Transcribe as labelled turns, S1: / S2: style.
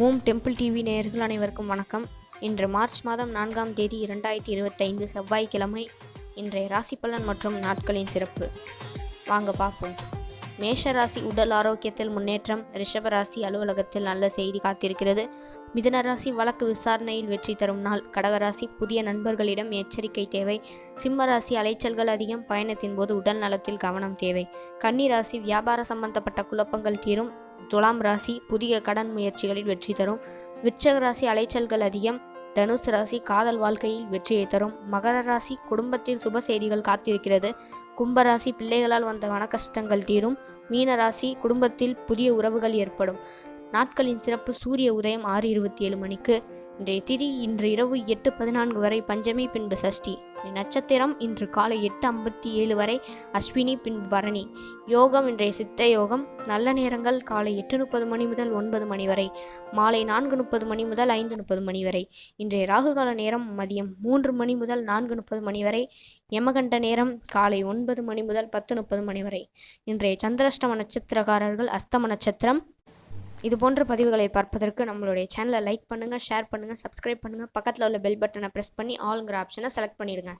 S1: ஓம் temple TV நேயர்கள் அனைவருக்கும் வணக்கம். இன்று மார்ச் மாதம் 4ஆம் தேதி 2025 செவ்வாய்க்கிழமை. இன்றைய ராசி பலன் மற்றும் நாட்களின் சிறப்பு வாங்க பார்ப்போம். மேஷ ராசி உடல் ஆரோக்கியத்தில் முன்னேற்றம். ரிஷப ராசி அலுவலகத்தில் நல்ல செய்தி காத்திருக்கிறது. மிதுன ராசி வழக்கு விசாரணையில் வெற்றி தரும் நாள். கடகராசி புதிய நண்பர்களிடம் எச்சரிக்கை தேவை. சிம்ம ராசி அலைச்சல்கள் அதிகம். பயணத்தின் போது உடல் நலத்தில் கவனம் தேவை. கன்னி ராசி வியாபார சம்பந்தப்பட்ட குழப்பங்கள் தீரும். துலாம் ராசி புதிய கடன் முயற்சிகளில் வெற்றி தரும். விருச்சிக ராசி அலைச்சல்கள் அதிகம். தனுசு ராசி காதல் வாழ்க்கையில் வெற்றியை தரும். மகர ராசி குடும்பத்தில் சுப செய்திகள் காத்திருக்கிறது. கும்பராசி பிள்ளைகளால் வந்த மனக்கஷ்டங்கள் தீரும். மீன ராசி குடும்பத்தில் புதிய உறவுகள் ஏற்படும். நாட்களின் சிறப்பு சூரிய உதயம் 6:27 மணிக்கு. இன்றைய திதி இன்று இரவு 8:14 வரை பஞ்சமி, பின்பு சஷ்டி. நட்சத்திரம் இன்று காலை 8:57 வரை அஸ்வினி, பின்பு பரணி. யோகம் இன்றைய சித்த யோகம். நல்ல நேரங்கள் காலை 8:30 மணி முதல் 9 மணி வரை, மாலை 4:30 மணி முதல் 5:30 மணி வரை. இன்றைய ராகுகால நேரம் மதியம் 3 மணி முதல் 4:30 மணி வரை. யமகண்ட நேரம் காலை 9 மணி முதல் 10:30 மணி வரை. இன்றைய சந்திராஷ்டம நட்சத்திரக்காரர்கள் அஸ்தம நட்சத்திரம். இது போன்ற பதிவுகளை பார்ப்பதற்கு நம்மளுடைய சேனலை லைக் பண்ணுங்கள், ஷேர் பண்ணுங்கள், சப்ஸ்கிரைப் பண்ணுங்கள். பக்கத்தில் உள்ள பெல் பட்டனை ப்ரெஸ் பண்ணி ஆல்ங்கிற ஆப்ஷனை செலக்ட் பண்ணிடுங்க.